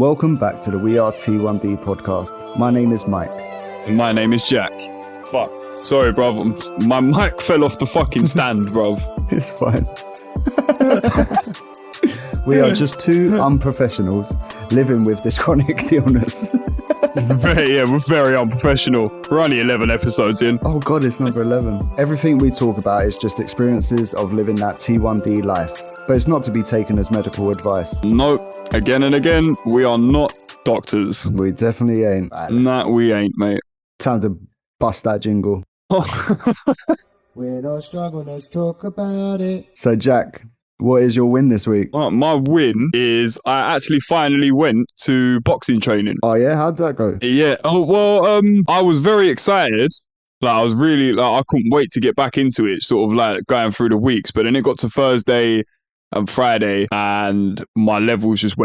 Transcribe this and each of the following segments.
Welcome back to the We Are T1D podcast. My name is Mike. And my name is Jack. Fuck. Sorry, bruv. My mic fell off the fucking stand, bruv. It's fine. We are just two unprofessionals living with this chronic illness. We're very unprofessional. We're only 11 episodes in. Oh God, it's number 11. Everything we talk about is just experiences of living that T1D life. But it's not to be taken as medical advice. Nope. Again and again, we are not doctors. We definitely ain't. Nah, we ain't, mate. Time to bust that jingle. We're not struggling, let's talk about it. So Jack, what is your win this week? Well, my win is I actually finally went to boxing training. Oh yeah? How'd that go? Yeah. Oh, well, I was very excited. Like, I was really, I couldn't wait to get back into it, sort of like going through the weeks. But then it got to Thursday and Friday and my levels just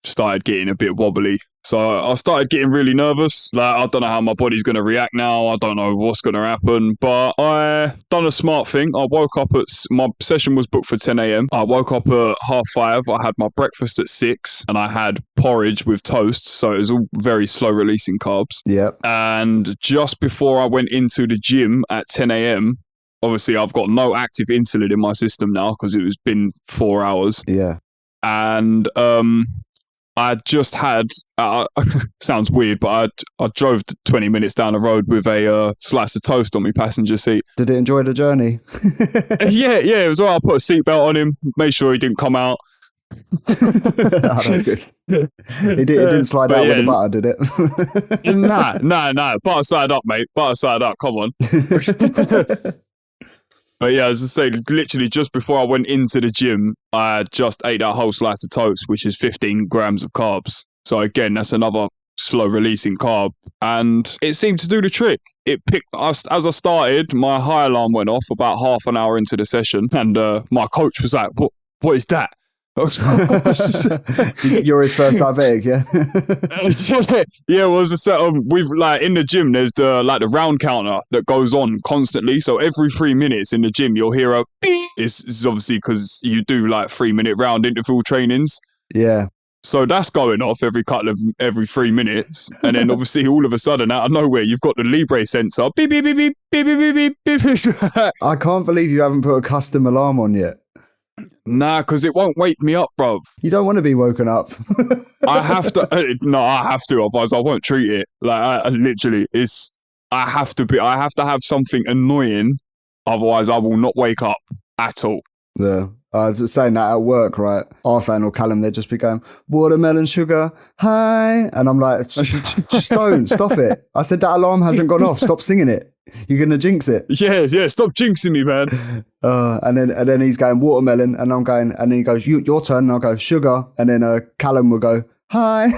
started getting a bit wobbly. So I started getting really nervous. Like, I don't know how my body's going to react now. I don't know what's going to happen. But I done a smart thing. I woke up my session was booked for 10 a.m. I woke up at 5:30. I had my breakfast at 6 and I had porridge with toast. So it was all very slow releasing carbs. Yep. And just before I went into the gym at 10 a.m., obviously I've got no active insulin in my system now because it was been 4 hours. Yeah. And, I just had, sounds weird, but I drove 20 minutes down the road with a slice of toast on my passenger seat. Did it enjoy the journey? Yeah, it was all right. I put a seatbelt on him, made sure he didn't come out. Oh, that's good. It didn't slide out with the butter, did it? Nah. Butter side up, mate. Butter side up, come on. But yeah, as I say, literally just before I went into the gym, I just ate that whole slice of toast, which is 15 grams of carbs. So again, that's another slow releasing carb. And it seemed to do the trick. It picked us as I started, my high alarm went off about half an hour into the session. And my coach was like, what is that? You're his first diabetic, yeah? Yeah, well, we've like in the gym, there's the round counter that goes on constantly. So every 3 minutes in the gym, you'll hear a beep. It's obviously because you do like 3-minute round interval trainings. Yeah. So that's going off every 3 minutes. And then obviously all of a sudden out of nowhere, you've got the Libre sensor. Beep, beep, beep, beep, beep, beep, beep, beep. I can't believe you haven't put a custom alarm on yet. Nah, because it won't wake me up, bruv. You don't want to be woken up. I have to. I have to, otherwise I won't treat it. Like, I literally, I have to have something annoying, otherwise I will not wake up at all. Yeah. I was saying that at work, right? Arthur or Callum, they'd just be going, watermelon sugar, hi. And I'm like, just don't, stop it. I said, that alarm hasn't gone off. Stop singing it. You're going to jinx it. Yeah, stop jinxing me, man. And then he's going, watermelon. And I'm going, and then he goes, your turn. And I'll go, sugar. And then Callum will go, hi.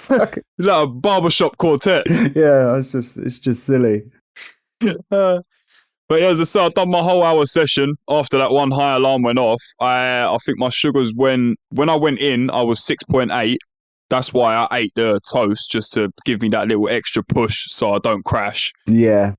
Like a barbershop quartet. Yeah, it's just silly. But yeah, as I said, I've done my whole hour session. After that one high alarm went off, I think my sugars, when I went in, I was 6.8. That's why I ate the toast, just to give me that little extra push so I don't crash. Yeah.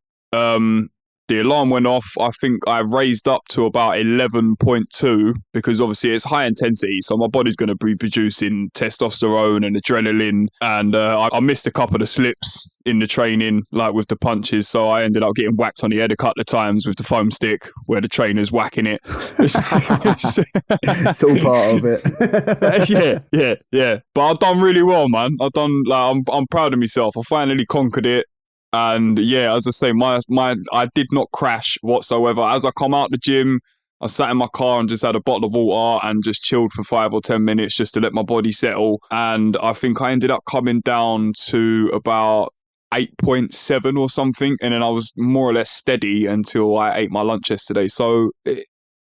The alarm went off. I think I raised up to about 11.2 because obviously it's high intensity. So my body's going to be producing testosterone and adrenaline. And I missed a couple of the slips in the training, like with the punches. So I ended up getting whacked on the head a couple of times with the foam stick where the trainer's whacking it. It's all part of it. Yeah. But I've done really well, man. I'm proud of myself. I finally conquered it. And yeah, as I say, I did not crash whatsoever. As I come out the gym, I sat in my car and just had a bottle of water and just chilled for 5 or 10 minutes just to let my body settle. And I think I ended up coming down to about 8.7 or something. And then I was more or less steady until I ate my lunch yesterday. So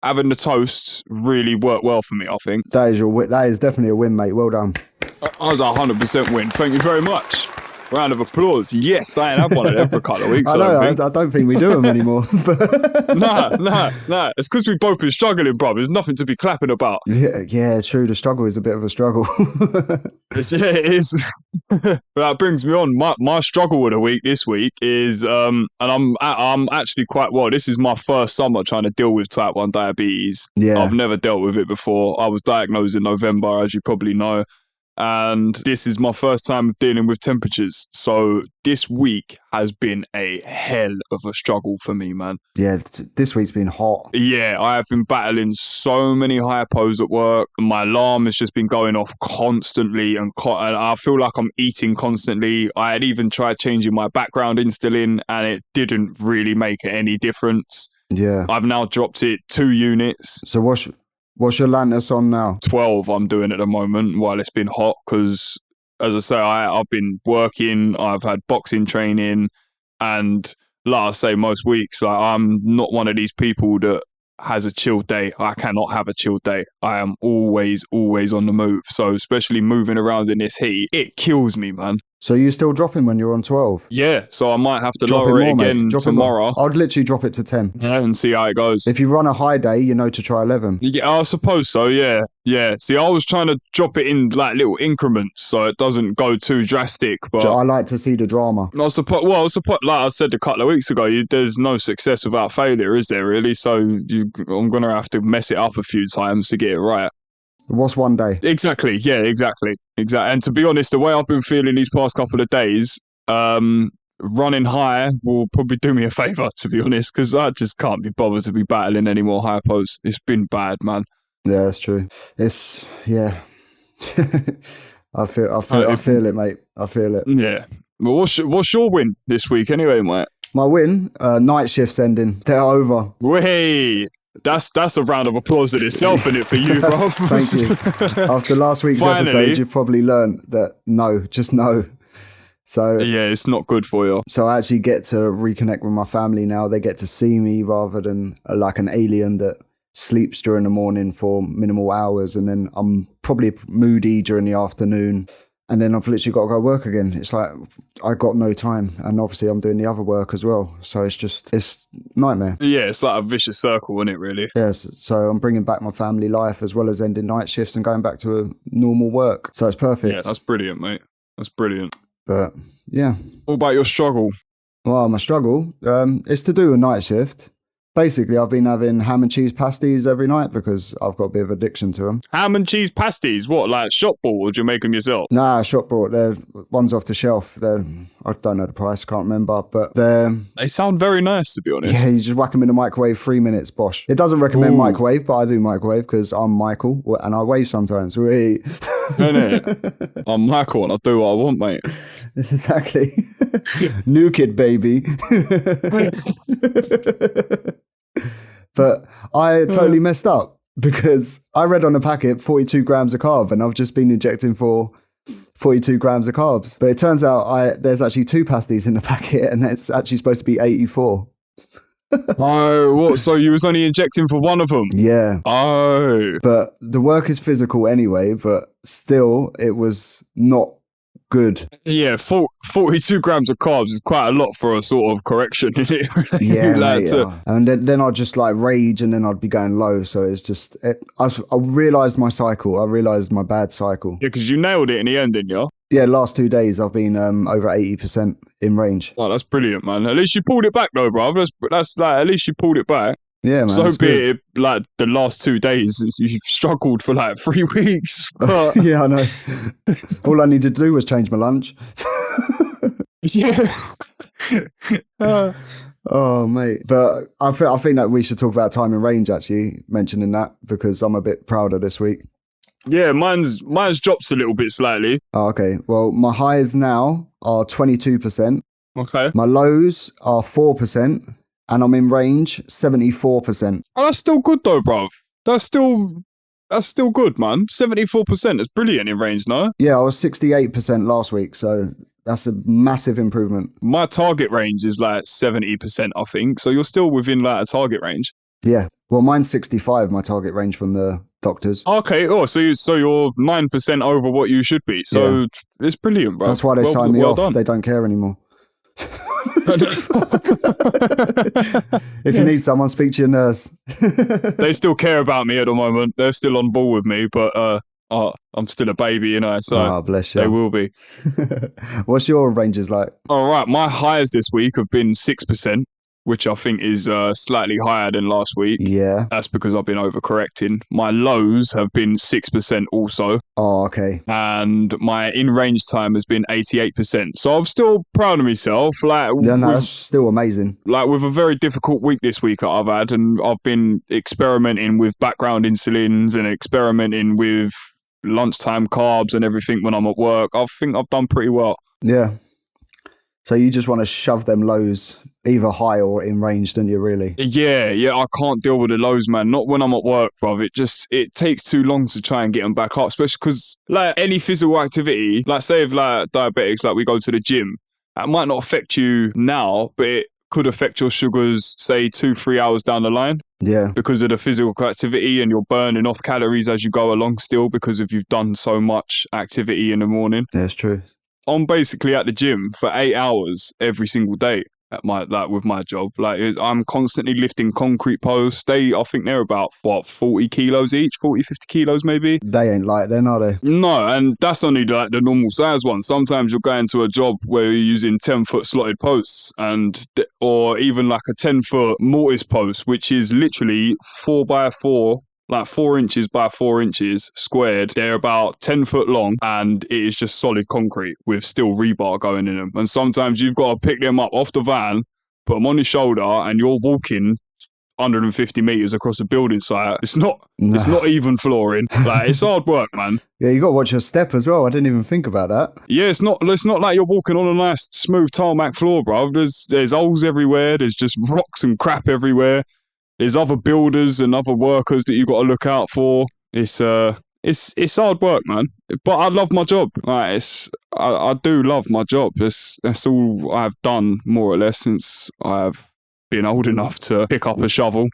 having the toast really worked well for me, I think. That is definitely a win, mate. Well done. I was a 100% win. Thank you very much. Round of applause. Yes, I ain't had one of them for a couple of weeks. I don't think we do them anymore. Nah. It's because we've both been struggling, bro. There's nothing to be clapping about. Yeah, true. The struggle is a bit of a struggle. It is. That brings me on. My struggle of the week this week is, and I'm actually quite well. This is my first summer trying to deal with type 1 diabetes. Yeah. I've never dealt with it before. I was diagnosed in November, as you probably know. and this is my first time dealing with temperatures. So this week has been a hell of a struggle for me, man. Yeah, this week's been hot. Yeah, I have been battling so many hypos at work. My alarm has just been going off constantly, and I feel like I'm eating constantly. I had even tried changing my background insulin, and it didn't really make any difference. Yeah. I've now dropped it 2 units. So what's your Lantus on now? 12 I'm doing at the moment while it's been hot, because as I say, I've been working, I've had boxing training, and like I say, most weeks, like, I'm not one of these people that has a chill day. I cannot have a chill day. I am always on the move. So especially moving around in this heat, it kills me, man. So you're still dropping when you're on 12? Yeah, so I might have to Drop lower it it more, again mate. Drop it tomorrow. more. I'd literally drop it to 10. Yeah, and see how it goes. If you run a high day, you know to try 11. Yeah, I suppose so, yeah. Yeah. See, I was trying to drop it in like little increments so it doesn't go too drastic. But So I like to see the drama. I suppose, like I said a couple of weeks ago, there's no success without failure, is there really? So I'm going to have to mess it up a few times to get it right. What's one day? Exactly. Yeah, exactly. And to be honest, the way I've been feeling these past couple of days, running high will probably do me a favour, to be honest, because I just can't be bothered to be battling any more hypos. It's been bad, man. Yeah, that's true. It's, yeah. I feel it, mate. I feel it. Yeah. Well, what's your win this week anyway, mate? My win, night shift's ending. They're over. Way. That's a round of applause in itself, isn't it, for you, bro? Thank you. After last week's episode, you've probably learned that just no. So yeah, it's not good for you. So I actually get to reconnect with my family now. They get to see me rather than like an alien that sleeps during the morning for minimal hours, and then I'm probably moody during the afternoon, and then I've literally got to go work again. It's like I got no time, and obviously I'm doing the other work as well. So it's nightmare. Yeah, it's like a vicious circle, isn't it, really? Yes. So I'm bringing back my family life as well as ending night shifts and going back to a normal work. So it's perfect. Yeah, that's brilliant, mate. That's brilliant. But yeah. What about your struggle? Well, my struggle is to do a night shift. Basically, I've been having ham and cheese pasties every night because I've got a bit of addiction to them. Ham and cheese pasties? What, like shop bought, or do you make them yourself? Nah, shop bought. They're ones off the shelf. I don't know the price, can't remember, but they sound very nice, to be honest. Yeah, you just whack them in the microwave, 3 minutes, bosh. It doesn't recommend microwave, but I do microwave because I'm Michael and I wave sometimes. Innit? I'm Michael and I do what I want, mate. Exactly. New kid, baby. But I totally messed up because I read on the packet 42 grams of carb, and I've just been injecting for 42 grams of carbs. But it turns out there's actually 2 pasties in the packet, and it's actually supposed to be 84. Oh, what? So you was only injecting for one of them? Yeah. Oh. But the work is physical anyway, but still, it was not good. Yeah, 42 grams of carbs is quite a lot for a sort of correction, isn't it? Yeah, mate, and then I'd just like rage, and then I'd be going low. So it's just, I realised my cycle. I realised my bad cycle. Yeah, because you nailed it in the end, didn't you? Yeah, last 2 days I've been over 80% in range. Oh, that's brilliant, man. At least you pulled it back though, bro. That's like, at least you pulled it back. Yeah, man. So be it, like the last 2 days, you've struggled for like 3 weeks. But... yeah, I know. All I needed to do was change my lunch. Yeah. Oh, mate. But I think that we should talk about time and range, actually, mentioning that, because I'm a bit prouder this week. Yeah, mine's dropped a little bit slightly. Oh, okay. Well, my highs now are 22%. Okay. My lows are 4%. And I'm in range 74%. Oh, that's still good though, bruv. That's still good, man. 74%. That's brilliant in range, no? Yeah, I was 68% last week, so that's a massive improvement. My target range is like 70%, I think. So you're still within like a target range. Yeah. Well, mine's 65, my target range from the doctors. Okay. Oh, so you're 9% over what you should be. So it's brilliant, bro. That's why they sign me off. Done. They don't care anymore. If you need someone, speak to your nurse. They still care about me at the moment. They're still on board with me, but I'm still a baby, you know, so bless you. They will be. What's your ranges like? All right, my highs this week have been 6%, which I think is slightly higher than last week. Yeah. That's because I've been overcorrecting. My lows have been 6% also. Oh, okay. And my in-range time has been 88%. So I'm still proud of myself. Yeah, no, that's still amazing. Like with a very difficult week this week that I've had, and I've been experimenting with background insulins and experimenting with lunchtime carbs and everything when I'm at work. I think I've done pretty well. Yeah. So you just want to shove them lows either high or in range, don't you, really? Yeah, I can't deal with the lows, man. Not when I'm at work, bruv. It takes too long to try and get them back up, especially because, like, any physical activity, like, say if, like, diabetics, like, we go to the gym, that might not affect you now, but it could affect your sugars, say, 2-3 hours down the line. Yeah. Because of the physical activity, and you're burning off calories as you go along still because if you've done so much activity in the morning. Yeah, it's true. I'm basically at the gym for 8 hours every single day at with my job. Like, I'm constantly lifting concrete posts. I think they're about 40 kilos each, 50 kilos maybe. They ain't light then, are they? No, and that's only like the normal size one. Sometimes you're going to a job where you're using 10-foot slotted posts or even like a 10-foot mortise post, which is literally 4x4. Like 4 inches by 4 inches squared. They're about 10 foot long and it is just solid concrete with still rebar going in them. And sometimes you've got to pick them up off the van, put them on your shoulder, and you're walking 150 meters across a building site. It's not even flooring. Like, it's hard work, man. Yeah, you got to watch your step as well. I didn't even think about that. Yeah, it's not like you're walking on a nice smooth tarmac floor, bro. There's holes everywhere. There's just rocks and crap everywhere. There's other builders and other workers that you got to look out for. It's hard work, man. But I love my job. Like, I do love my job. That's all I've done more or less since I've been old enough to pick up a shovel.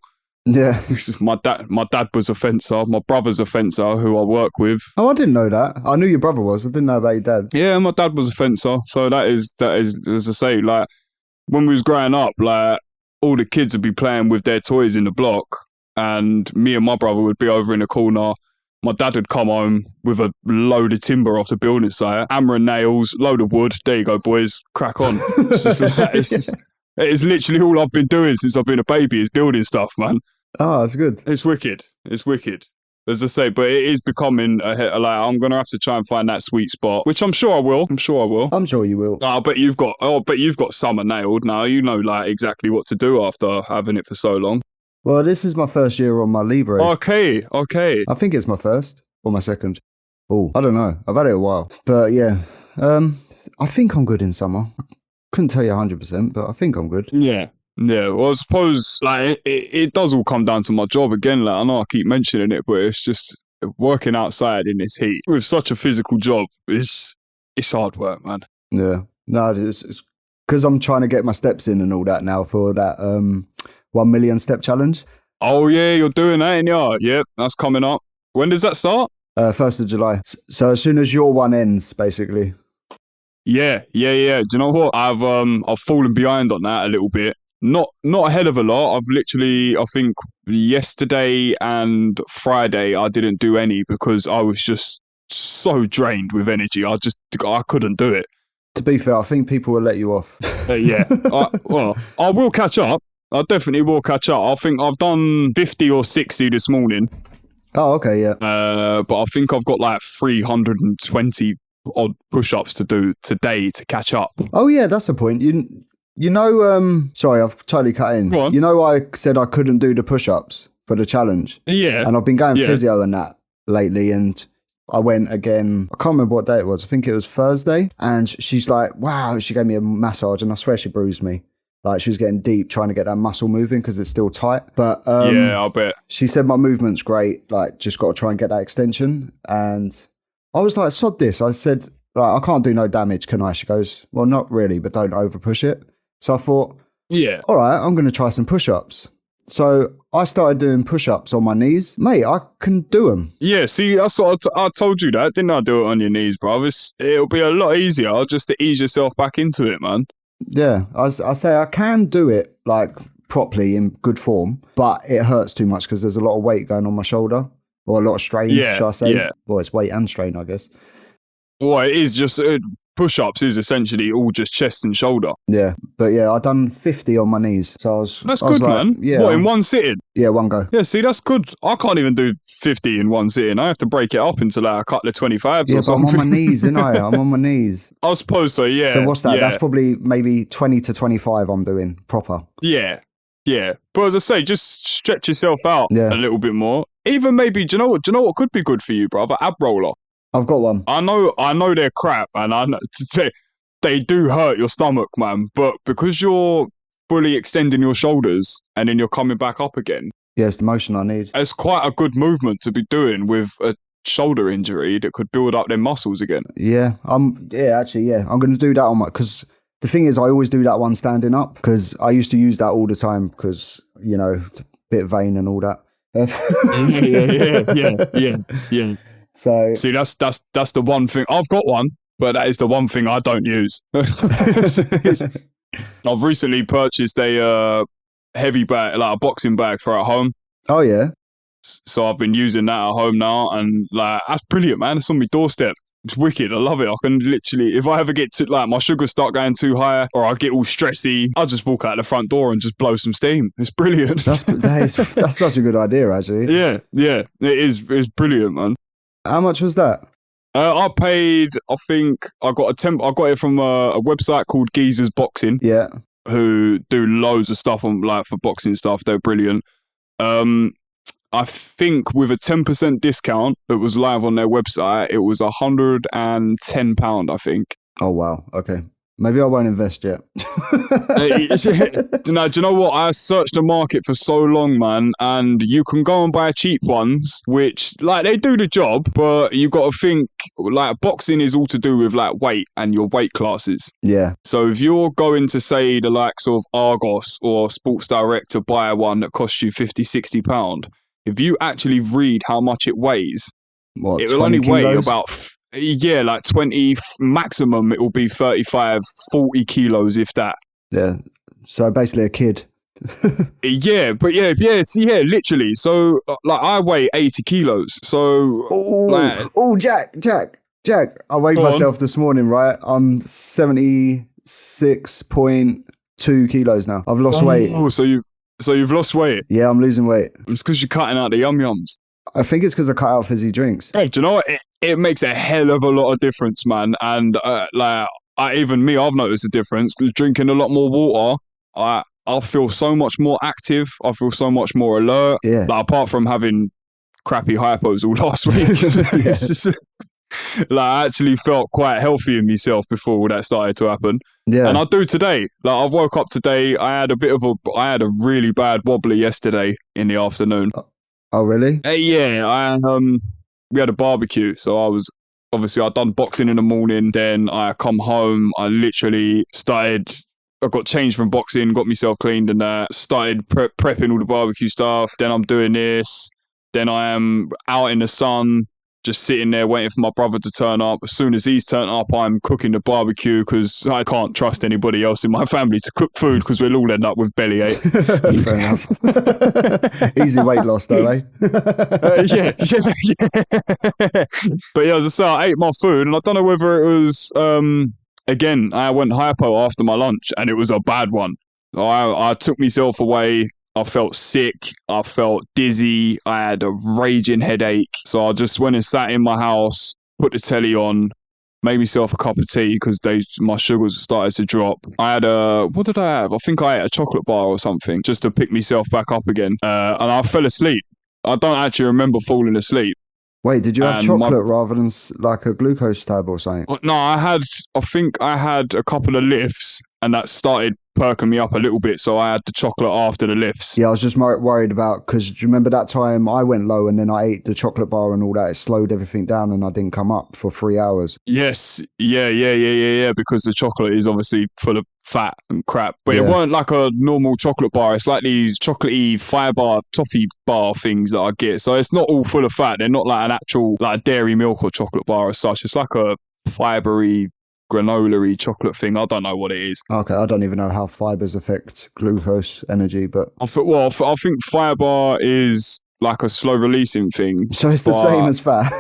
Yeah. My dad was a fencer. My brother's a fencer who I work with. Oh, I didn't know that. I knew your brother was. I didn't know about your dad. Yeah, my dad was a fencer. So that is as I say, like when we was growing up, like, all the kids would be playing with their toys in the block, and me and my brother would be over in the corner. My dad would come home with a load of timber off the building site, hammer and nails, load of wood. There you go, boys, crack on. It's literally all I've been doing since I've been a baby is building stuff, man. Oh, that's good. It's wicked. As I say, but it is becoming I'm going to have to try and find that sweet spot, which I'm sure I will. I'm sure you will. I bet you've got summer nailed now. You know, like, exactly what to do after having it for so long. Well, this is my first year on my Libre. Okay. I think it's my first or my second. Oh, I don't know. I've had it a while. But yeah, I think I'm good in summer. I couldn't tell you 100%, but I think I'm good. Yeah. Well, I suppose, like, it does all come down to my job again. Like, I know I keep mentioning it, but it's just working outside in this heat with such a physical job. It's hard work, man. Yeah. No, it's because I'm trying to get my steps in and all that now for that 1 million step challenge. Oh yeah, you're doing that, ain't you? Yep, that's coming up. When does that start? 1st of July. So as soon as your one ends, basically. Yeah. Do you know what? I've fallen behind on that a little bit. Not a hell of a lot. I've literally, I think yesterday and Friday I didn't do any because I was just so drained with energy. I couldn't do it. To be fair, I think people will let you off. Yeah. I will catch up. I definitely will catch up. I think I've done 50 or 60 this morning. Oh, okay, yeah. But I think I've got like 320 odd push-ups to do today to catch up. Oh yeah, that's the point. You know, sorry, I've totally cut in. Go on. You know, I said I couldn't do the push-ups for the challenge. Yeah. And I've been going physio and that lately, and I went again. I can't remember what day it was. I think it was Thursday. And she's like, wow, she gave me a massage, and I swear she bruised me. Like, she was getting deep, trying to get that muscle moving because it's still tight. But yeah, I'll bet. She said my movement's great. Like, just got to try and get that extension. And I was like, sod this. I said, like, I can't do no damage, can I? She goes, well, not really, but don't over push it. So I thought, yeah, all right, I'm going to try some push-ups. So I started doing push-ups on my knees. Mate, I can do them. Yeah, see, that's what I told you that. Didn't I do it on your knees, bro? It'll be a lot easier just to ease yourself back into it, man. Yeah, I say I can do it, like, properly in good form, but it hurts too much because there's a lot of weight going on my shoulder, or a lot of strain, shall I say? Yeah. Well, it's weight and strain, I guess. Well, it is just push-ups is essentially all just chest and shoulder. Yeah, but yeah, I done 50 on my knees. So That's I was good, like, man. Yeah, What, in one sitting? Yeah, one go. Yeah, see, that's good. I can't even do 50 in one sitting. I have to break it up into like a couple of 25s Yeah, or but something. I'm on my knees, isn't I? I'm on my knees. I suppose so, yeah. So what's that? Yeah. That's probably maybe 20 to 25 I'm doing proper. Yeah. But as I say, just stretch yourself out a little bit more. Even maybe, do you know what could be good for you, brother? Ab roller. I've got one. I know they're crap, and I know they do hurt your stomach, man. But because you're fully extending your shoulders and then you're coming back up again. Yeah, it's the motion I need. It's quite a good movement to be doing with a shoulder injury that could build up their muscles again. Yeah, I'm going to do that on because the thing is, I always do that one standing up because I used to use that all the time because, you know, bit vain and all that. Yeah. So see, that's the one thing. I've got one, but that is the one thing I don't use. I've recently purchased a heavy bag, like a boxing bag for at home. Oh yeah. So I've been using that at home now, and like that's brilliant, man. It's on my doorstep. It's wicked. I love it. I can literally, if I ever get to like my sugars start going too high or I get all stressy, I'll just walk out the front door and just blow some steam. It's brilliant. That's such a good idea, actually. Yeah. It is. It's brilliant, man. How much was that? I paid. I think I got it from a website called Geezer's Boxing. Yeah. Who do loads of stuff on like for boxing stuff. They're brilliant. I think with a 10% discount that was live on their website, it was £110, I think. Oh, wow. Okay. Maybe I won't invest yet. Do you know what? I searched the market for so long, man, and you can go and buy cheap ones, which, like, they do the job, but you got to think, like, boxing is all to do with, like, weight and your weight classes. Yeah. So if you're going to, say, the likes of Argos or Sports Direct to buy one that costs you £50-60, if you actually read how much it weighs, it will only weigh about... like 20, maximum it will be 35, 40 kilos, if that. Yeah. So basically a kid. Yeah, literally. So, like, I weigh 80 kilos. So, Jack. I weighed myself this morning, right? I'm 76.2 kilos now. I've lost weight. Oh, so you've lost weight? Yeah, I'm losing weight. It's because you're cutting out the yum-yums. I think it's because I cut out fizzy drinks. Hey, do you know what? It makes a hell of a lot of difference, man. And I've noticed a difference. Drinking a lot more water, I feel so much more active. I feel so much more alert. Yeah. Like, apart from having crappy hypos all last week. I actually felt quite healthy in myself before all that started to happen. Yeah. And I do today. Like, I've woke up today. I had a really bad wobbly yesterday in the afternoon. Oh, really? Yeah, we had a barbecue, so I'd done boxing in the morning, then I come home, I got changed from boxing, got myself cleaned and started prepping all the barbecue stuff, then I'm doing this, then I am out in the sun, just sitting there waiting for my brother to turn up. As soon as he's turned up, I'm cooking the barbecue because I can't trust anybody else in my family to cook food because we'll all end up with bellyache. Fair enough. Easy weight loss though, eh? Yeah. But yeah, as I say, I ate my food and I don't know whether it was, again, I went hypo after my lunch and it was a bad one. I took myself away. I felt sick, I felt dizzy, I had a raging headache. So I just went and sat in my house, put the telly on, made myself a cup of tea because my sugars started to drop. I had what did I have? I think I ate a chocolate bar or something just to pick myself back up again. And I fell asleep. I don't actually remember falling asleep. Wait, did you have chocolate rather than like a glucose tab or something? No, I think I had a couple of lifts and that started perking me up a little bit, so I had the chocolate after the lifts. Yeah, I was just worried about, because do you remember that time I went low and then I ate the chocolate bar and all that? It slowed everything down and I didn't come up for 3 hours. Yes, yeah, because the chocolate is obviously full of fat and crap. But it weren't like a normal chocolate bar. It's like these chocolatey fibre toffee bar things that I get. So it's not all full of fat. They're not like an actual like dairy milk or chocolate bar as such. It's like a fibery, granola-y chocolate thing. I don't know what it is. Okay, I don't even know how fibers affect glucose energy, but I think fibre is like a slow releasing thing. So it's the same as fat.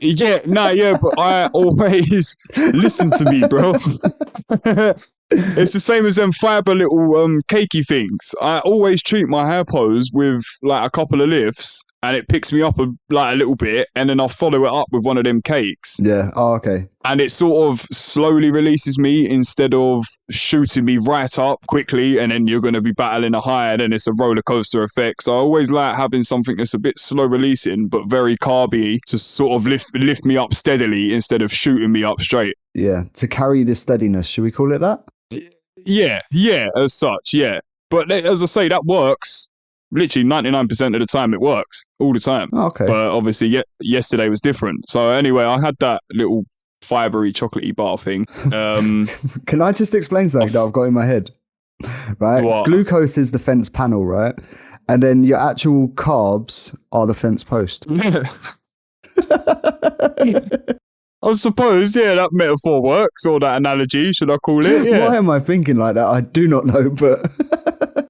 Yeah, nah, yeah, but I always listen to me, bro. It's the same as them fiber little cakey things. I always treat my hair pose with like a couple of lifts, and it picks me up like a little bit, and then I'll follow it up with one of them cakes. Yeah. Oh, okay. And it sort of slowly releases me instead of shooting me right up quickly, and then you're going to be battling a high, and then it's a roller coaster effect. So I always like having something that's a bit slow releasing but very carby to sort of lift me up steadily instead of shooting me up straight. Yeah. To carry the steadiness, should we call it that? Yeah, as such, yeah. But as I say, that works. Literally 99% of the time it works, all the time. Oh, okay. But obviously, yesterday was different. So anyway, I had that little fibery, chocolatey bar thing. Can I just explain something that I've got in my head? Right? What? Glucose is the fence panel, right? And then your actual carbs are the fence post. I suppose, yeah, that metaphor works, or that analogy, should I call it? Yeah. Why am I thinking like that? I do not know, but...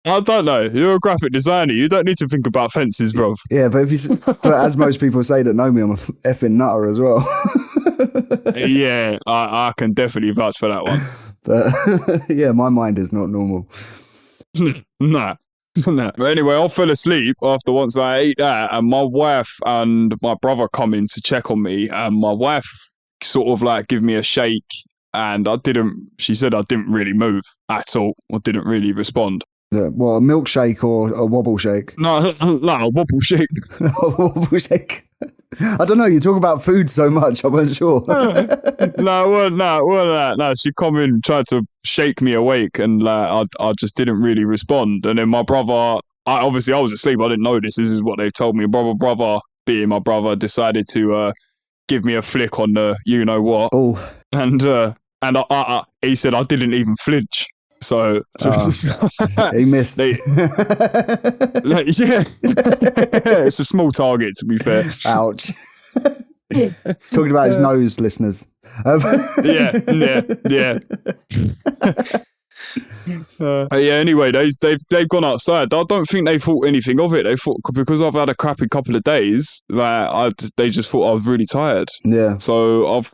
I don't know. You're a graphic designer. You don't need to think about fences, bro. Yeah, but but as most people say that know me, I'm a effing nutter as well. Yeah, I can definitely vouch for that one. But yeah, my mind is not normal. Nah. But anyway, I fell asleep after once I ate that, and my wife and my brother come in to check on me, and my wife sort of like give me a shake, and she said I didn't really move at all, or didn't really respond. Yeah, well, a milkshake or a wobble shake? No, a wobble shake. A wobble shake. I don't know. You talk about food so much. I wasn't sure. No. She come in, tried to shake me awake, and like I just didn't really respond. And then my brother, I was asleep. I didn't know this. This is what they told me. Brother, being my brother, decided to give me a flick on the you know what. Oh, and he said I didn't even flinch. So he missed. Yeah, it's a small target, to be fair. Ouch. He's talking about his nose, listeners. Yeah. Anyway, they've gone outside. I don't think they thought anything of it. They thought because I've had a crappy couple of days, like they just thought I was really tired. Yeah. So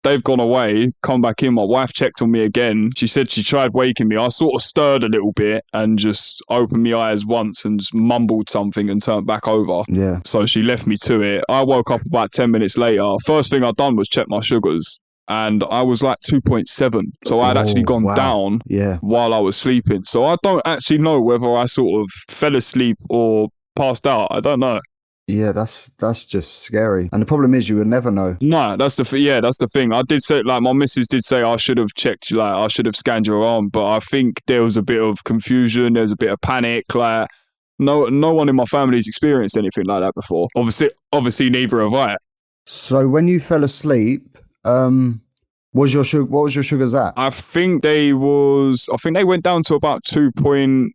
they've gone away, come back in. My wife checked on me again. She said she tried waking me. I sort of stirred a little bit and just opened my eyes once and just mumbled something and turned back over. Yeah. So she left me to it. I woke up about 10 minutes later. First thing I'd done was check my sugars, and I was like 2.7. So I'd actually gone down while I was sleeping. So I don't actually know whether I sort of fell asleep or passed out. I don't know. Yeah, that's just scary. And the problem is you would never know. No, that's the thing. I did say, like, my missus did say I should have checked, like, I should have scanned your arm, but I think there was a bit of confusion, there's a bit of panic, like, no one in my family's experienced anything like that before. Obviously neither have I. So when you fell asleep, what was your sugars at? I think they went down to about 2.7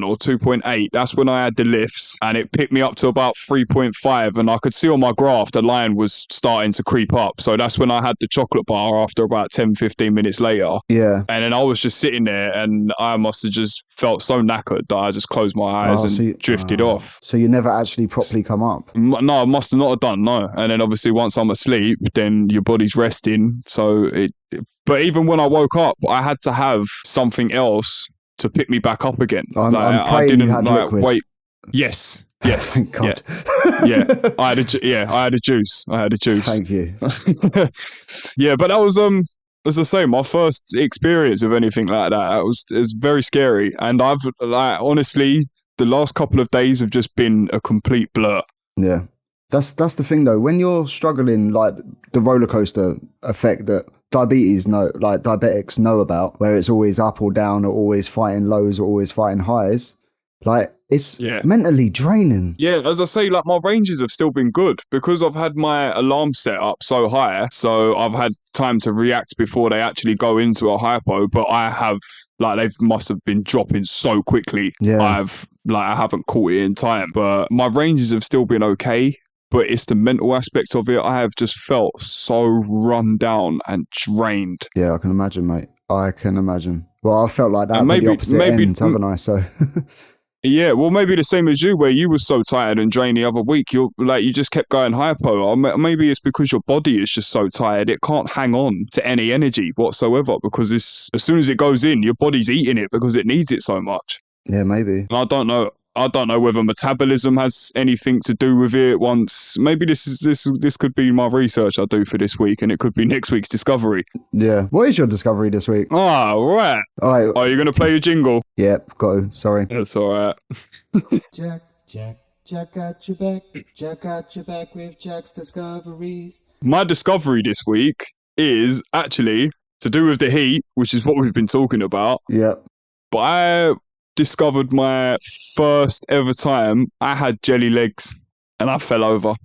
or 2.8. That's when I had the lifts, and it picked me up to about 3.5, and I could see on my graph the line was starting to creep up. So that's when I had the chocolate bar after about 10-15 minutes later. Yeah. And then I was just sitting there, and I must have just felt so knackered that I just closed my eyes and drifted off. So you never actually properly come up? No, I must have not have done, no. And then obviously once I'm asleep, then your body's resting. So but even when I woke up, I had to have something else to pick me back up again. I'm praying you had liquid. Wait. Yes. Thank God. Yeah. I had a juice. Thank you. Yeah, but that was as I say, my first experience of anything like that. It was very scary, and I've honestly, the last couple of days have just been a complete blur. Yeah, that's the thing though. When you're struggling, like the roller coaster effect that diabetics know about, where it's always up or down, or always fighting lows, or always fighting highs. Like, it's mentally draining. Yeah, as I say, like, my ranges have still been good because I've had my alarm set up so high, so I've had time to react before they actually go into a hypo, but I have, like, they must have been dropping so quickly. Yeah. I haven't caught it in time, but my ranges have still been okay. But it's the mental aspect of it. I have just felt so run down and drained. Yeah, I can imagine, mate. I can imagine. Well, I felt like that with the opposite end, haven't I? So Yeah, well, maybe the same as you, where you were so tired and drained the other week. You just kept going hypo. Or maybe it's because your body is just so tired it can't hang on to any energy whatsoever, because as soon as it goes in, your body's eating it because it needs it so much. Yeah, maybe. And I don't know. I don't know whether metabolism has anything to do with it. Maybe this could be my research I do for this week, and it could be next week's discovery. Yeah. What is your discovery this week? Oh, right. All right. Are you going to play your jingle? Yep, got to. Sorry. That's all right. Jack got your back. Jack got your back with Jack's discoveries. My discovery this week is actually to do with the heat, which is what we've been talking about. Yep. But I discovered my first ever time I had jelly legs and I fell over.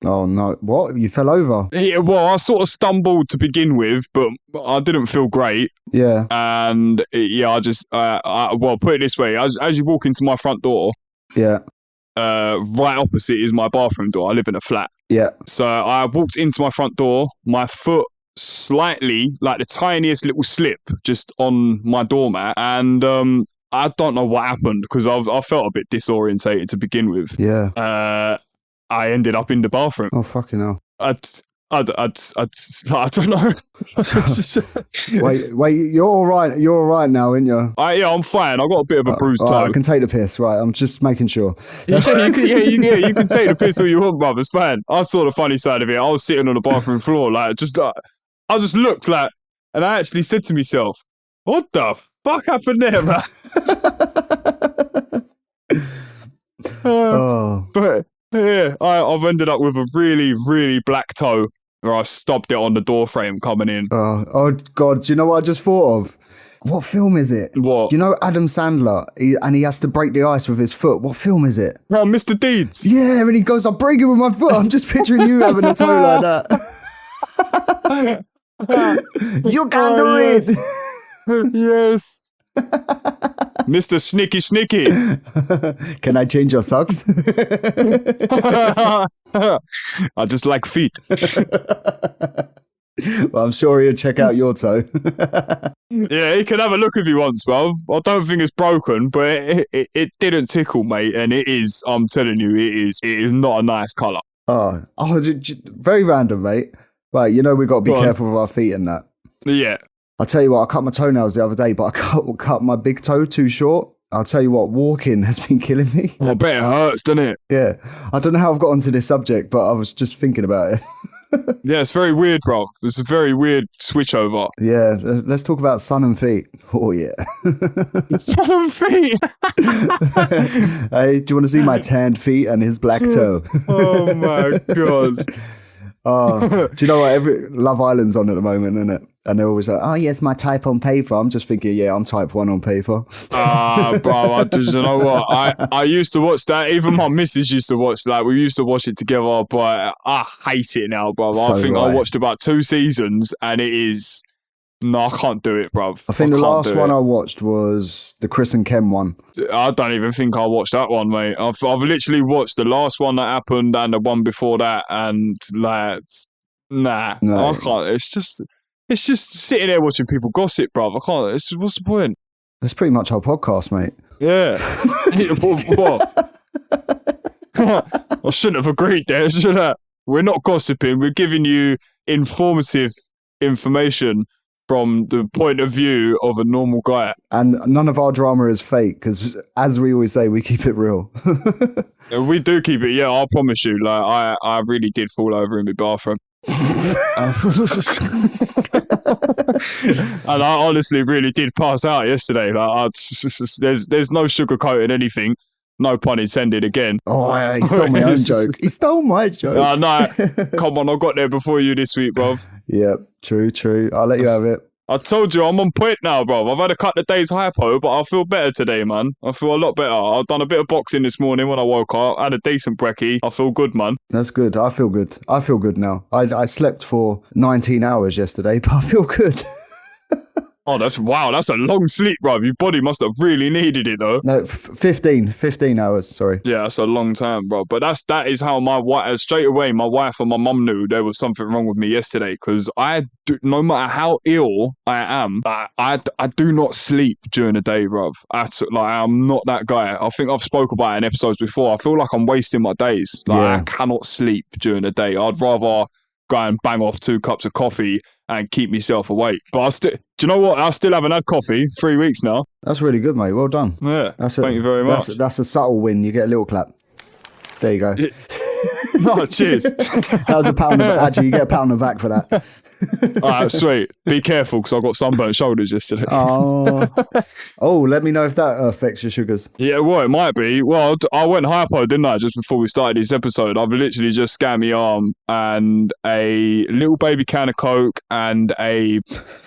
Oh, no. What? You fell over? Yeah, well, I sort of stumbled to begin with, but I didn't feel great. Yeah. And yeah, well, put it this way. As you walk into my front door, Yeah. right opposite is my bathroom door. I live in a flat. Yeah. So I walked into my front door, my foot slightly, like the tiniest little slip just on my doormat, and I don't know what happened because I felt a bit disorientated to begin with. Yeah. I ended up in the bathroom. Oh, fucking hell. I don't know. Wait, you're all right. You're all right now, aren't you? Yeah, I'm fine. I got a bit of a bruised toe. I can take the piss, right? I'm just making sure. You can take the piss all you want, bruv. It's fine. I saw the funny side of it. I was sitting on the bathroom floor, like, I just looked like, and I actually said to myself, what the fuck happened there, man? But yeah, I've ended up with a really, really black toe where I stubbed it on the door frame coming in. Oh God, do you know what I just thought of? What film is it? What? You know Adam Sandler, he has to break the ice with his foot. What film is it? Oh, Mr. Deeds. Yeah, and he goes, I'm breaking with my foot. I'm just picturing you having a toe like that. You can do yes. Yes. Mr. Snicky. Can I change your socks? I just like feet. Well, I'm sure he'll check out your toe. Yeah, he can have a look if he wants, bruv. I don't think it's broken, but it didn't tickle, mate. And it is, I'm telling you, it is not a nice colour. Oh, very random, mate. Right, you know we've got to be careful with our feet and that. Yeah. I'll tell you what, I cut my toenails the other day, but I cut my big toe too short. I'll tell you what, walking has been killing me. I bet it hurts, doesn't it? Yeah. I don't know how I've got onto this subject, but I was just thinking about it. Yeah, it's very weird, bro. It's a very weird switch over. Yeah, let's talk about sun and feet. Oh, yeah. Sun and feet. Hey, do you want to see my tanned feet and his black toe? Oh, my God. Oh, do you know what? Love Island's on at the moment, isn't it? And they're always like, oh, yes, my type on paper. I'm just thinking, yeah, I'm type 1 on paper. Bro, you know what? I used to watch that. Even my missus used to watch that. We used to watch it together, but I hate it now, bro. I think I watched about 2 seasons and it is... No, I can't do it, bro. I think the last one I watched was the Chris and Ken one. I don't even think I watched that one, mate. I've literally watched the last one that happened and the one before that, and like, nah, no. I can't. It's just sitting there watching people gossip, bro. I can't. What's the point? That's pretty much our podcast, mate. Yeah. What? I shouldn't have agreed there, should I? We're not gossiping. We're giving you informative information from the point of view of a normal guy. And none of our drama is fake, because as we always say, we keep it real. We do keep it, yeah, I promise you. Like, I really did fall over in my bathroom. And I honestly really did pass out yesterday. Like, there's no sugarcoating anything. No pun intended again. Oh, he stole my own joke. He stole my joke. No, come on, I got there before you this week, bruv. Yep, true. I'll let you have it. I told you I'm on point now, bruv. I've had a couple of days hypo, but I feel better today, man. I feel a lot better. I've done a bit of boxing this morning when I woke up. I had a decent brekkie. I feel good, man. That's good. I feel good now. I slept for 19 hours yesterday, but I feel good. Oh, that's a long sleep, bro. Your body must have really needed it, though. No, 15 hours, sorry. Yeah, that's a long time, bro. But that is how my wife, straight away, my wife and my mum knew there was something wrong with me yesterday, because no matter how ill I am, I do not sleep during the day, bro. I'm not that guy. I think I've spoke about it in episodes before. I feel like I'm wasting my days. I cannot sleep during the day. I'd rather go and bang off 2 cups of coffee and keep myself awake. But do you know what? I still haven't had coffee 3 weeks now. That's really good, mate. Well done. Yeah, thank you very much. That's a subtle win. You get a little clap. There you go. Oh, cheers. That was a pound. Actually, you get a pound on the back for that. All right, sweet. Be careful, because I got sunburnt shoulders yesterday. Oh, let me know if that affects your sugars. Yeah, well, it might be. Well, I went hypo, didn't I, just before we started this episode? I've literally just scanned my arm, and a little baby can of Coke and a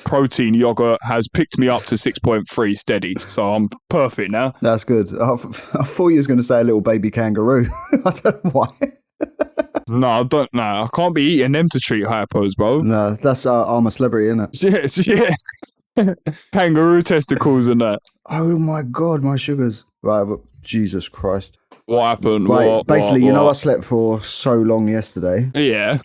protein yogurt has picked me up to 6.3 steady. So I'm perfect now. That's good. I thought you was going to say a little baby kangaroo. I don't know why. No, I don't. No, I can't be eating them to treat hypos, bro. No, that's I'm a celebrity, isn't it? Yeah. Kangaroo testicles and that. Oh my God, my sugars. Right, but Jesus Christ. What happened? Right, basically, you know, I slept for so long yesterday. Yeah.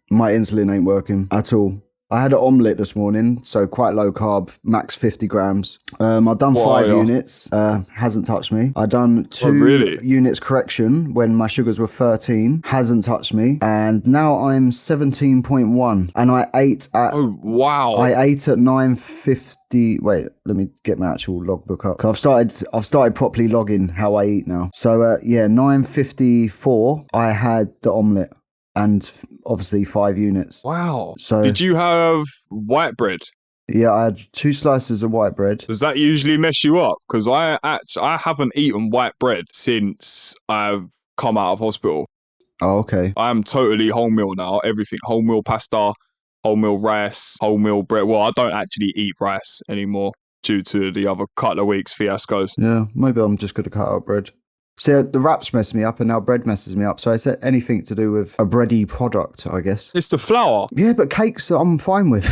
My insulin ain't working at all. I had an omelette this morning, so quite low carb, max 50 grams. I've done 5 units, hasn't touched me. I've done 2 units correction when my sugars were 13, hasn't touched me. And now I'm 17.1, and I ate at... Oh, wow. I ate at 9:50... Wait, let me get my actual logbook up. I've started properly logging how I eat now. So, 9:54, I had the omelette. And obviously 5 units. Wow. So did you have white bread? Yeah, I had 2 slices of white bread. Does that usually mess you up? Because I haven't eaten white bread since I've come out of hospital. Oh, okay. I am totally wholemeal now. Everything. Wholemeal pasta, wholemeal rice, wholemeal bread. Well, I don't actually eat rice anymore due to the other couple of weeks fiascos. Yeah, maybe I'm just going to cut out bread. See, the wraps mess me up and now bread messes me up. So is it anything to do with a bready product, I guess? It's the flour. Yeah, but cakes I'm fine with.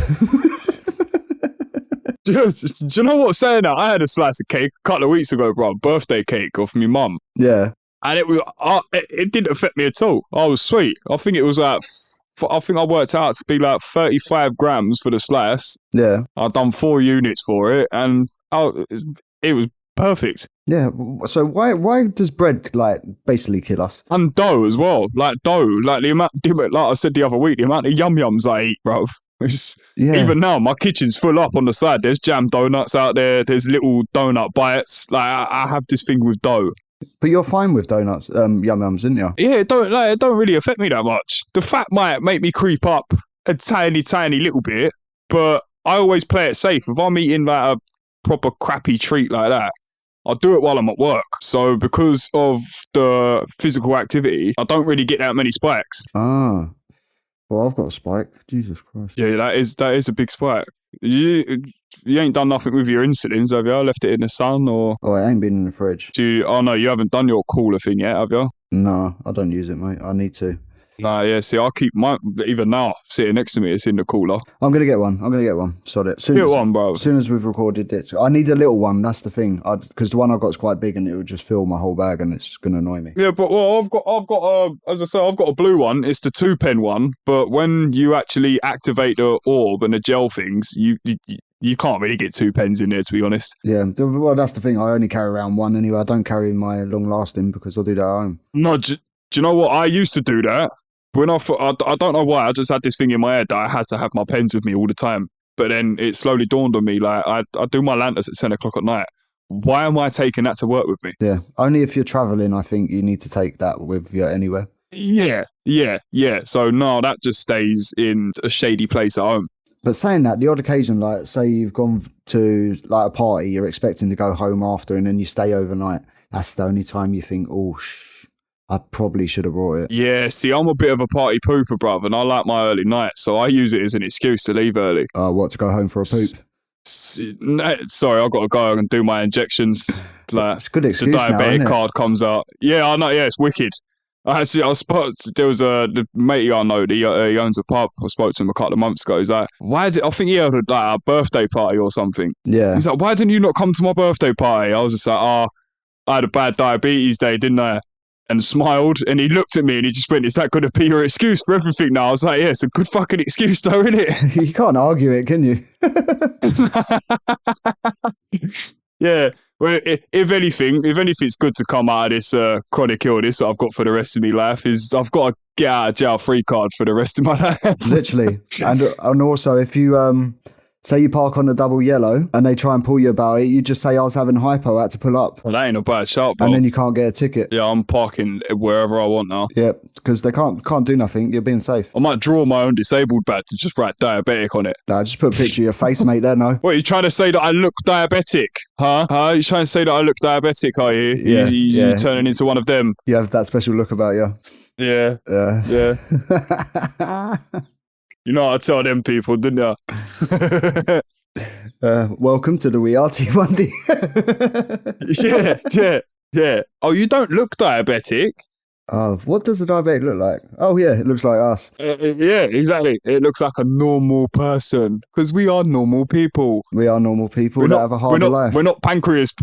Do you know what? Saying that, I had a slice of cake a couple of weeks ago, bro. Birthday cake off my mum. Yeah. And it didn't affect me at all. I was sweet. I think it was I think I worked out to be like 35 grams for the slice. Yeah. I've done 4 units for it, and it was perfect. Yeah, so why does bread like basically kill us? And dough as well, like the amount, like I said the other week, the amount of yum-yums I eat, bro. Even now, my kitchen's full up on the side. There's jam donuts out there. There's little donut bites. Like I have this thing with dough. But you're fine with donuts, yum-yums, didn't you? Yeah, it don't really affect me that much. The fat might make me creep up a tiny little bit, but I always play it safe. If I'm eating like a proper crappy treat like that, I'll do it while I'm at work. So because of the physical activity, I don't really get that many spikes. Ah, well, I've got a spike. Jesus Christ. Yeah, that is a big spike. You ain't done nothing with your insulins, have you? Left it in the sun or? Oh, it ain't been in the fridge. Oh no, you haven't done your cooler thing yet, have you? No, I don't use it, mate. I need to. Nah, yeah, see, I'll keep mine, even now, sitting next to me, it's in the cooler. I'm going to get one. Sod it. Get one, bro. As soon as we've recorded it. I need a little one, that's the thing. Because the one I've got is quite big and it would just fill my whole bag and it's going to annoy me. Yeah, but well, I've got as I say, I've got a blue one. It's the 2-pen one. But when you actually activate the orb and the gel things, you can't really get 2 pens in there, to be honest. Yeah, well, that's the thing. I only carry around one anyway. I don't carry my long-lasting because I'll do that at home. No, do you know what? I used to do that. When I don't know why, I just had this thing in my head that I had to have my pens with me all the time. But then it slowly dawned on me, like, I do my lanterns at 10 o'clock at night. Why am I taking that to work with me? Yeah, only if you're travelling, I think you need to take that with you anywhere. Yeah. So, no, that just stays in a shady place at home. But saying that, the odd occasion, like, say you've gone to, like, a party, you're expecting to go home after, and then you stay overnight. That's the only time you think, oh, I probably should have brought it. Yeah, see, I'm a bit of a party pooper, bruv, and I like my early nights, so I use it as an excuse to leave early. What, to go home for a poop? Sorry, I've got to go and do my injections. Like, it's a good excuse the diabetic now, card comes out. Yeah, I know, yeah, it's wicked. Actually, there was the mate I know, he owns a pub. I spoke to him a couple of months ago. He's like, I think he had like a birthday party or something. Yeah. He's like, why didn't you not come to my birthday party? I was just like, I had a bad diabetes day, didn't I? And smiled, and he looked at me and he just went, is that going to be your excuse for everything now? I was like, yeah, it's a good fucking excuse though, isn't it? You can't argue it, can you? Yeah. Well, if anything's good to come out of this chronic illness that I've got for the rest of my life is I've got a get out of jail free card for the rest of my life. Literally. And also, if you say you park on a double yellow and they try and pull you about it, you just say, I was having hypo, I had to pull up. Well, that ain't a bad shout, bro. And then you can't get a ticket. Yeah, I'm parking wherever I want now. Yeah, because they can't do nothing. You're being safe. I might draw my own disabled badge and just write diabetic on it. Nah, just put a picture of your face, mate, there, no. What, are you trying to say that I look diabetic? Huh? You trying to say that I look diabetic, are you? Yeah, You turning into one of them? You have that special look about you. Yeah. Yeah. You know what I tell them people, didn't you? Welcome to the We Are T1D. Yeah. Oh, you don't look diabetic. What does a diabetic look like? Oh, yeah, it looks like us. Yeah, exactly. It looks like a normal person because we are normal people. We are normal people that have a harder life. We're not pancreas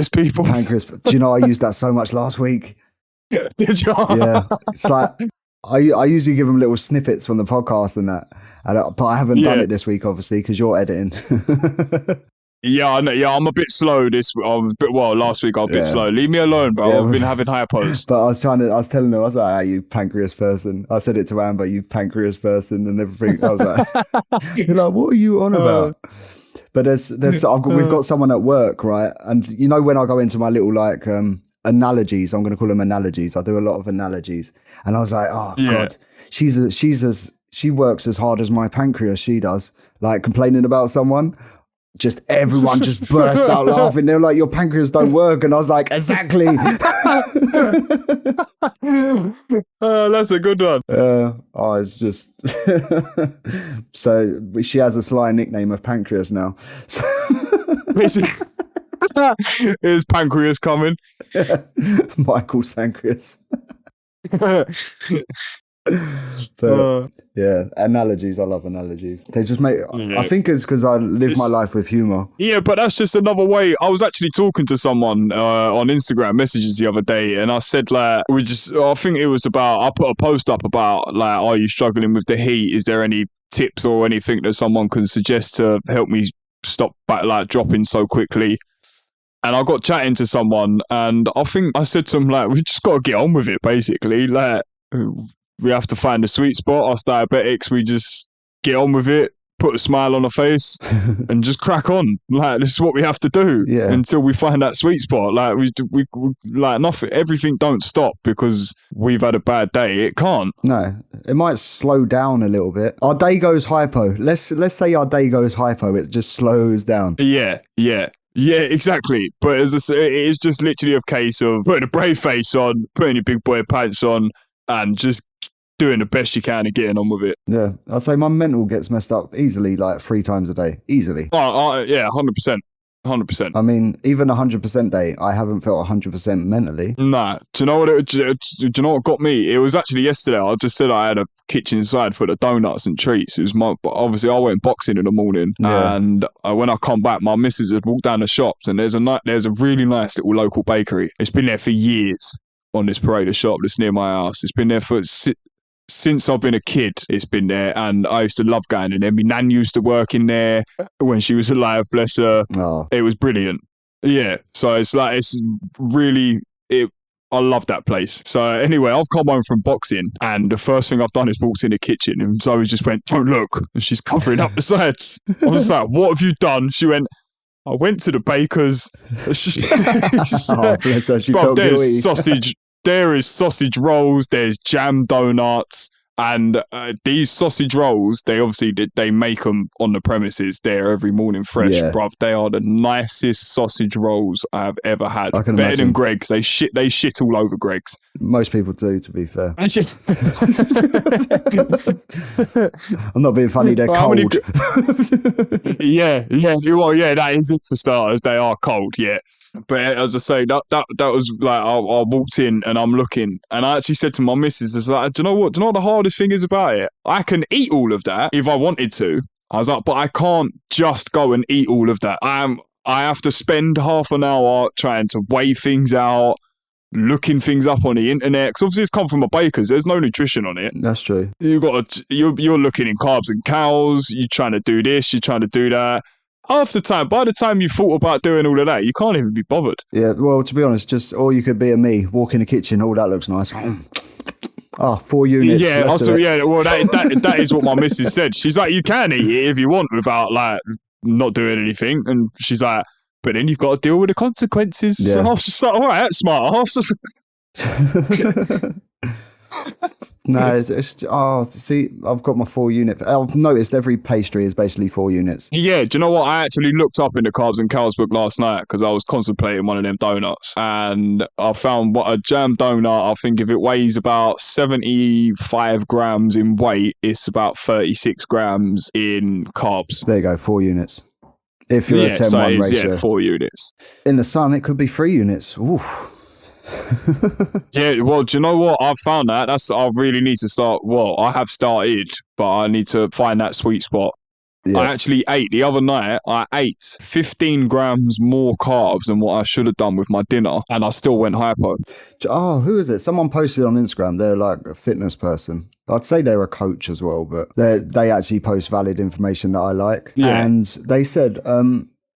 people. Pancreas. Do you know, I used that so much last week. Did you? Yeah. It's like, I usually give them little snippets from the podcast and that. But I haven't done it this week, obviously, because you're editing. Yeah, I know. Yeah, I'm a bit slow last week I was a bit slow. Leave me alone, bro. I've been having hypos. But I was telling them, I was like, you pancreas person. I said it to Amber, you pancreas person and everything. I was like, you're like, what are you on about? But we've got someone at work, right? And you know, when I go into my little like analogies, I'm going to call them analogies. I do a lot of analogies. And I was like, oh God, she works as hard as my pancreas, she does. Like complaining about someone. Just everyone just burst out laughing. They were like, your pancreas don't work. And I was like, exactly. That's a good one. It's just... So she has a sly nickname of Pancreas now. Is Pancreas coming? Michael's Pancreas. But yeah, analogies. I love analogies. They just make. Yeah. I think it's because I live my life with humor. Yeah, but that's just another way. I was actually talking to someone on Instagram messages the other day, and I said like, I think it was about. I put a post up about like, are you struggling with the heat? Is there any tips or anything that someone can suggest to help me stop dropping so quickly? And I got chatting to someone, and I think I said to him like, we just got to get on with it, basically. Like, we have to find the sweet spot. Us diabetics, we just get on with it, put a smile on our face, and just crack on. Like, this is what we have to do until we find that sweet spot. Like, we like nothing. Everything don't stop because we've had a bad day. It can't. No, it might slow down a little bit. Our day goes hypo. Let's say our day goes hypo. It just slows down. Yeah, exactly. But it is just literally a case of putting a brave face on, putting your big boy pants on, and just doing the best you can and getting on with it. Yeah, I'd say my mental gets messed up easily, like 3 times a day. Easily. Yeah, 100%. 100%. I mean, even 100% day, I haven't felt 100% mentally. Nah. Do you know what got me? It was actually yesterday. I just said I had a kitchen side full of donuts and treats. It was obviously I went boxing in the morning, and when I come back, my missus had walked down the shops, and there's a really nice little local bakery. It's been there for years on this parade of shop that's near my house. It's been there since I've been a kid. It's been there, and I used to love going in there. My nan used to work in there when she was alive, bless her. Oh. It was brilliant. Yeah, so I love that place. So anyway, I've come home from boxing, and the first thing I've done is walked in the kitchen, and Zoe just went, "Don't look," and she's covering up the sides. I was like, "What have you done?" She went, "I went to the baker's." Oh, bless her. She felt guilty. There is sausage rolls, there's jam donuts, and these sausage rolls, they make them on the premises there every morning fresh, bruv. They are the nicest sausage rolls I've ever had. Better than Greg's. They shit all over Greg's. Most people do, to be fair. I'm not being funny, they're cold. Yeah, well, yeah, that is it for starters. They are cold, yeah. But as I say, that was like I walked in and I'm looking, and I actually said to my missus, "Is like, do you know what? Do you know what the hardest thing is about it? I can eat all of that if I wanted to." I was like, "But I can't just go and eat all of that. I have to spend half an hour trying to weigh things out, looking things up on the internet. Because obviously it's come from a baker's. There's no nutrition on it. That's true. You're looking in carbs and cows. You're trying to do this. You're trying to do that." By the time you thought about doing all of that, you can't even be bothered. Yeah, well, to be honest, or you could be a me, walk in the kitchen, oh, that looks nice. 4 units. Yeah, also, yeah, well, that is what my missus said. She's like, you can eat it if you want without, like, not doing anything. And she's like, but then you've got to deal with the consequences. Yeah. And I was just like, all right, that's smart. No, see, I've got my 4 unit. I've noticed every pastry is basically 4 units. Yeah, do you know what? I actually looked up in the Carbs and Cows book last night because I was contemplating one of them donuts, and I found what a jam donut. I think if it weighs about 75 grams in weight, it's about 36 grams in carbs. There you go, 4 units. If you're a 10-1 ratio. Yeah, 4 units. In the sun, it could be 3 units. Oof. Yeah, well, do you know what? I've found that. I really need to start. Well, I have started, but I need to find that sweet spot. Yeah. I actually ate the other night. I ate 15 grams more carbs than what I should have done with my dinner, and I still went hypo. Oh, who is it? Someone posted on Instagram. They're like a fitness person. I'd say they're a coach as well, but they actually post valid information that I like. Yeah. And they said,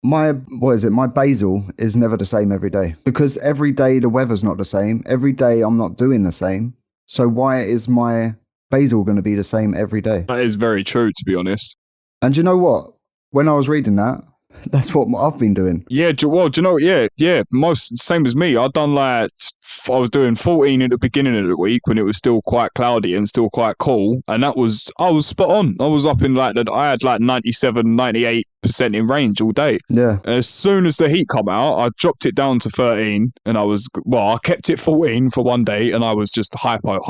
my basal is never the same every day, because every day the weather's not the same. Every day I'm not doing the same. So why is my basal going to be the same every day? That is very true, to be honest. And you know what? When I was reading that, that's what I've been doing. Yeah, well, do you know? Yeah. Same as me. I was doing 14 at the beginning of the week when it was still quite cloudy and still quite cool, and I was spot on. I was up in I had like 97, 98% in range all day. Yeah. And as soon as the heat come out, I dropped it down to 13, and I kept it 14 for one day, and I was just hypo.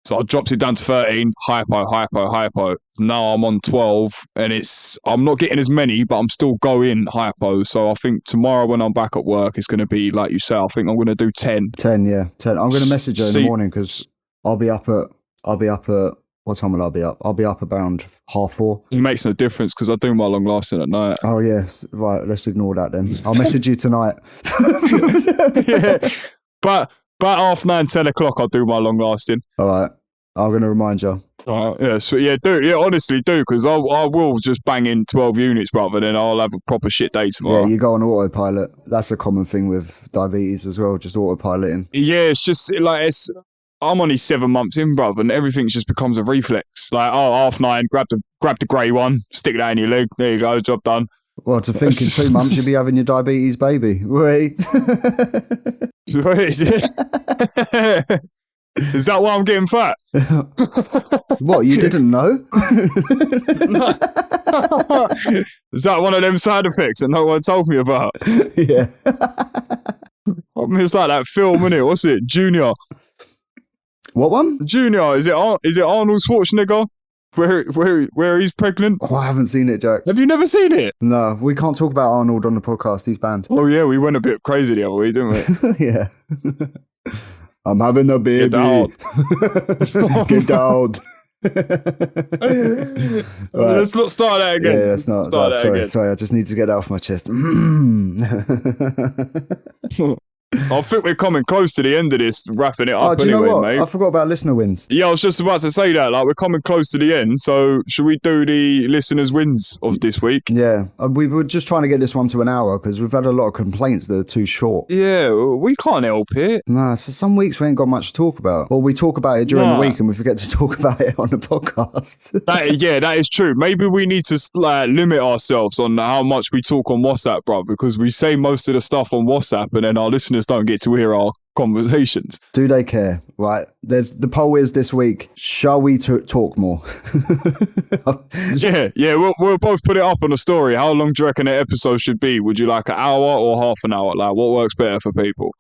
So I dropped it down to 13, hypo. Now I'm on 12, and I'm not getting as many, but I'm still going hypo. So I think tomorrow when I'm back at work, it's going to be, like you say, I think I'm going to do 10. 10, yeah. 10. I'm going to message her in the morning because I'll be up at, what time will I be up? I'll be up around 4:30. It makes no difference because I do my long lasting at night. Oh, yeah. Right, let's ignore that then. I'll message you tonight. Yeah. But 9:30, 10 o'clock, I'll do my long lasting. All right. I'm going to remind you. All right. Yeah. So yeah, do. Yeah, honestly, do, because I will just bang in 12 units, brother. Then I'll have a proper shit day tomorrow. Yeah, you go on autopilot. That's a common thing with diabetes as well, just autopiloting. Yeah, it's just I'm only 7 months in, bruv, and everything just becomes a reflex. Like, 9:30, grab the grey one, stick that in your leg. There you go, job done. Well, to think in 2 months you'll be having your diabetes baby. Wait. Is it? Is that why I'm getting fat? What, you didn't know? Is that one of them side effects that no one told me about? Yeah. I mean, it's like that film, innit? What's it? Junior. What one? Junior. Is it Arnold Schwarzenegger? Where he's pregnant? Oh, I haven't seen it, Jack. Have you never seen it? No, we can't talk about Arnold on the podcast. He's banned. Oh, yeah, we went a bit crazy the other week, didn't we? Yeah. I'm having a baby. Get out. Get out. Right. Let's not start that again. Yeah, let's not start that again. Sorry, I just need to get that off my chest. I think we're coming close to the end of this, wrapping it up mate. I forgot about listener wins. Yeah, I was just about to say that. Like, we're coming close to the end, so should we do the listeners' wins of this week? Yeah, we were just trying to get this one to an hour because we've had a lot of complaints that are too short. Yeah, we can't help it. Nah, so some weeks we ain't got much to talk about. Well, we talk about it during the week and we forget to talk about it on the podcast. That is true. Maybe we need to limit ourselves on how much we talk on WhatsApp, bro, because we say most of the stuff on WhatsApp and then our listeners don't get to hear our conversations. Do they care? Right. The poll is this week. Shall we talk more? Yeah. We'll both put it up on a story. How long do you reckon an episode should be? Would you like an hour or half an hour? Like, what works better for people?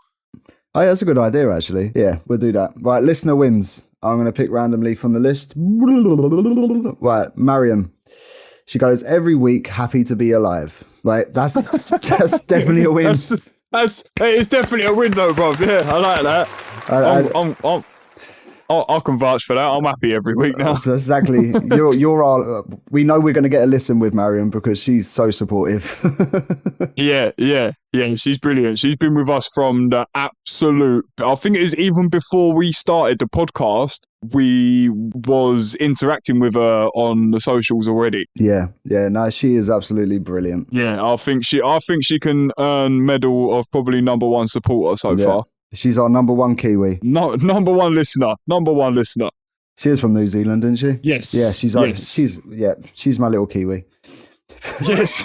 Oh, that's a good idea, actually. Yeah, we'll do that. Right, listener wins. I'm going to pick randomly from the list. Right, Marion. She goes, every week, happy to be alive. Like, that's definitely a win. It's definitely a win though, bro. Yeah, I like that. I can vouch for that. I'm happy every week now. So exactly. You're our, we know we're going to get a listen with Marion because she's so supportive. Yeah. She's brilliant. She's been with us from the absolute. I think it is even before we started the podcast. We was interacting with her on the socials already. Yeah. No, she is absolutely brilliant. Yeah, I think she can earn medal of probably number one supporter so far. She's our number one Kiwi. No, number one listener. She is from New Zealand, isn't she? Yes. Yeah, she's my little Kiwi. Yes.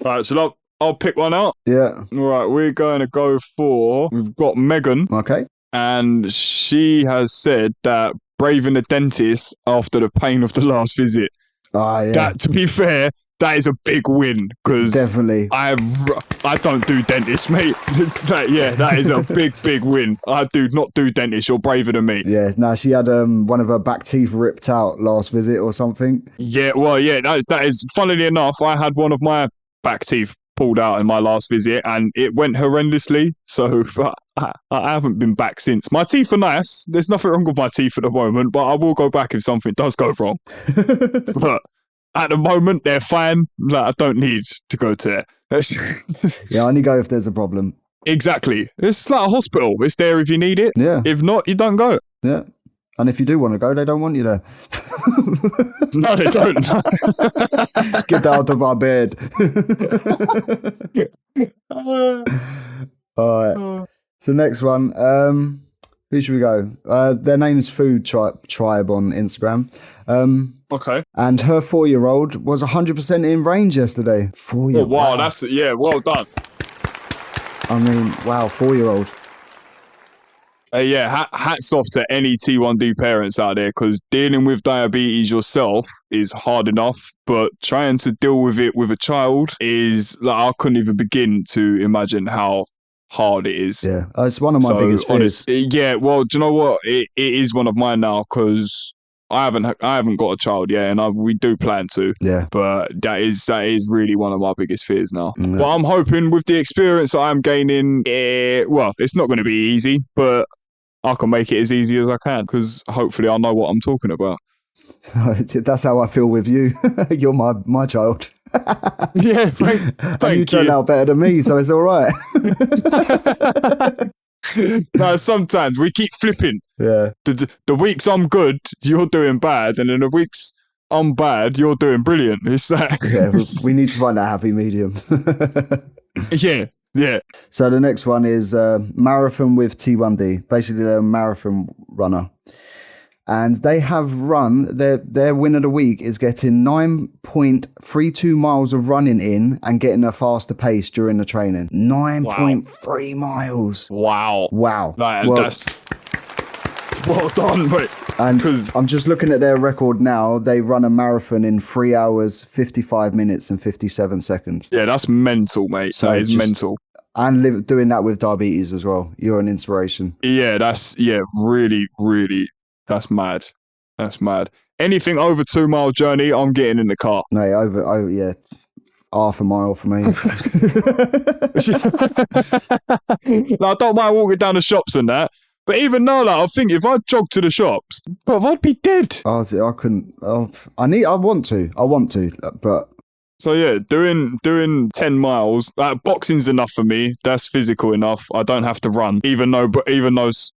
Right, so I'll pick one out. Yeah. All right, we're going to go for, we've got Megan. Okay. And she has said that braving the dentist after the pain of the last visit. Yeah. That, to be fair, that is a big win because definitely I don't do dentists, mate. It's like, that is a big win. I do not do dentists. You're braver than me. Yeah. Now she had one of her back teeth ripped out last visit or something. Yeah. Well, yeah. That is. Funnily enough, I had one of my back teeth pulled out in my last visit, and it went horrendously. So I haven't been back since. My teeth are nice. There's nothing wrong with my teeth at the moment, but I will go back if something does go wrong. But at the moment, they're fine. Like, I don't need to go to there. Yeah, I only go if there's a problem. Exactly. It's like a hospital. It's there if you need it. Yeah. If not, you don't go. Yeah. And if you do want to go, they don't want you there. No, they don't. Get out of our bed. All right. So next one. Who should we go? Their name's Food Tribe on Instagram. Okay. And her 4-year-old was 100% in range yesterday. 4-year-old. Oh, wow. That's, well done. I mean, wow, 4-year-old. Hats off to any T1D parents out there, because dealing with diabetes yourself is hard enough, but trying to deal with it with a child is, like, I couldn't even begin to imagine how hard it is. Yeah, it's one of my biggest fears. Yeah, well, do you know what? It is one of mine now, because I haven't got a child yet, and we do plan to. Yeah. But that is really one of my biggest fears now. Yeah. But I'm hoping with the experience that I'm gaining, it's not going to be easy, but I can make it as easy as I can, because hopefully I know what I'm talking about. That's how I feel with you. You're my child. Yeah, thank you. You turn out better than me, so it's all right. No, sometimes we keep flipping. Yeah. The weeks I'm good, you're doing bad, and then the weeks I'm bad, you're doing brilliant. It's like, we need to find that happy medium. Yeah. So the next one is marathon with T1D. Basically, they're a marathon runner. And they have run, their win of the week is getting 9.32 miles of running in and getting a faster pace during the training. 9.3 miles. Wow. That's well done, mate. And I'm just looking at their record now. They run a marathon in 3 hours, 55 minutes and 57 seconds. Yeah, that's mental, mate. So that is mental. And doing that with diabetes as well. You're an inspiration. Yeah, really, really, that's mad. That's mad. Anything over 2 mile journey, I'm getting in the car. No, half a mile for me. No, I don't mind walking down the shops and that. But even now, like, I think if I jog to the shops, bro, I'd be dead. I couldn't. I want to, but. So yeah, doing 10 miles, boxing's enough for me. That's physical enough. I don't have to run, even though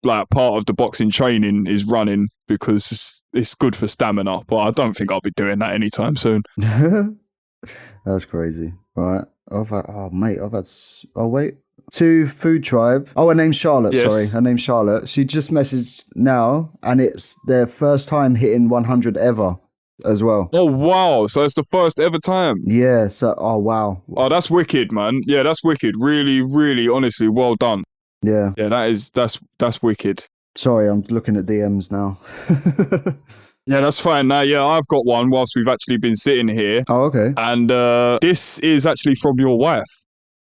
like part of the boxing training is running, because it's good for stamina. But I don't think I'll be doing that anytime soon. That's crazy. All right. To Food Tribe. Oh, her name's Charlotte. Yes. Sorry, her name's Charlotte. She just messaged now, and it's their first time hitting 100 ever as well. Oh wow! So it's the first ever time. Yeah. So wow. Oh, that's wicked, man. Yeah, that's wicked. Really, really, honestly, well done. Yeah. Yeah, that's wicked. Sorry, I'm looking at DMs now. Yeah, that's fine. Now, yeah, I've got one whilst we've actually been sitting here. Oh, okay. And this is actually from your wife.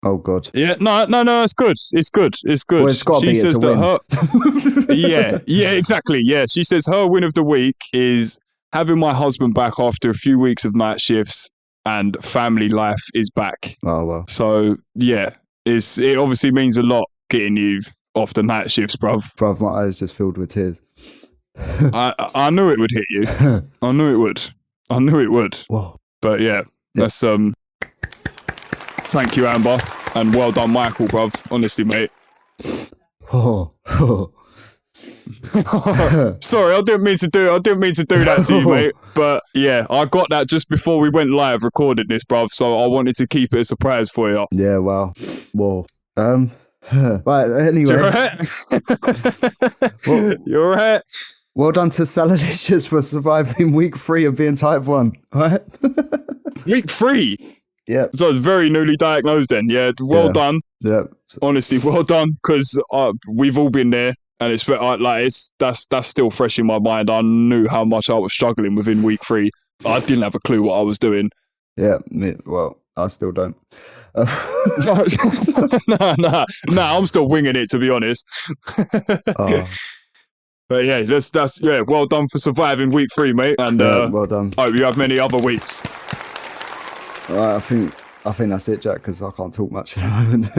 Oh God. Yeah, no, it's good. It's good. Well, it's got to be. Says it's a that win. yeah, exactly. Yeah, she says her win of the week is having my husband back after a few weeks of night shifts and family life is back. Oh, well. So, yeah, it obviously means a lot getting you off the night shifts, bruv. Bruv, my eyes just filled with tears. I knew it would hit you. I knew it would. Whoa. But yeah, that's thank you, Amber, and well done, Michael, bruv. Honestly, mate. Oh. Sorry, I didn't mean to do that to you, mate. But yeah, I got that just before we went live recording this, bruv. So I wanted to keep it a surprise for you. Yeah, wow. Whoa. Right, anyway. You're right. You're right. Well done to Saladicious for surviving week 3 of being type 1. Right? Week 3? Yeah. So it's very newly diagnosed then. Yeah, well done. Yeah. Honestly, well done, because we've all been there. And that's still fresh in my mind. I knew how much I was struggling within week 3. I didn't have a clue what I was doing. Yeah, well, I still don't. No, I'm still winging it, to be honest. But yeah, that's well done for surviving week 3, mate. And well done. Hope you have many other weeks. All right, I think that's it, Jack, because I can't talk much at the moment.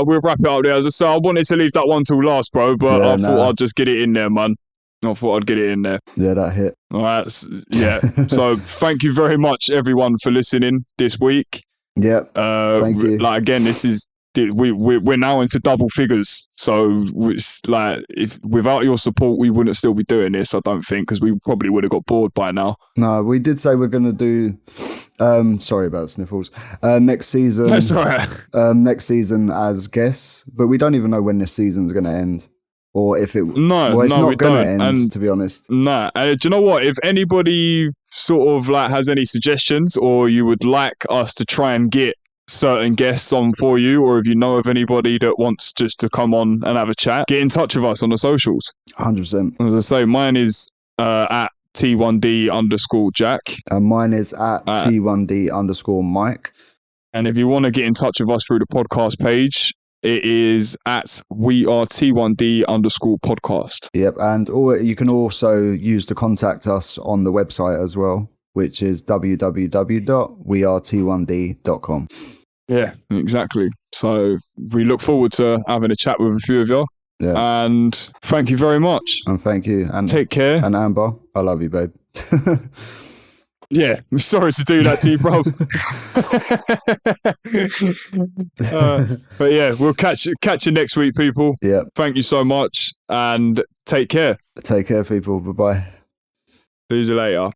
We'll wrap it up there. As I said, I wanted to leave that one till last, bro, but I thought I'd just get it in there, man. Yeah, that hit. All right, yeah. So thank you very much, everyone, for listening this week. Yep. Thank you. Like, again, this is we're now into double figures. So it's like, if without your support, we wouldn't still be doing this, I don't think, because we probably would have got bored by now. No, we did say we're going to do. Sorry about sniffles. Next season. That's all right. Next season as guests, but we don't even know when this season's going to end. Or if it's not going to end, to be honest. Nah. Do you know what? If anybody sort of like has any suggestions, or you would like us to try and get certain guests on for you, or if you know of anybody that wants just to come on and have a chat, get in touch with us on the socials. 100%. As I say, mine is at T1D_Jack. And mine is at T1D_Mike. And if you want to get in touch with us through the podcast page, it is at WeAreT1D_podcast. Yep, and you can also use to contact us on the website as well, which is www.wearet1d.com. Yeah, exactly. So we look forward to having a chat with a few of you. Yeah. And thank you very much. And thank you. And take care. And Amber, I love you, babe. Yeah, I'm sorry to do that to you, bro. But yeah, we'll catch you next week, people. Yeah. Thank you so much, and take care. Take care, people. Bye-bye. See you later.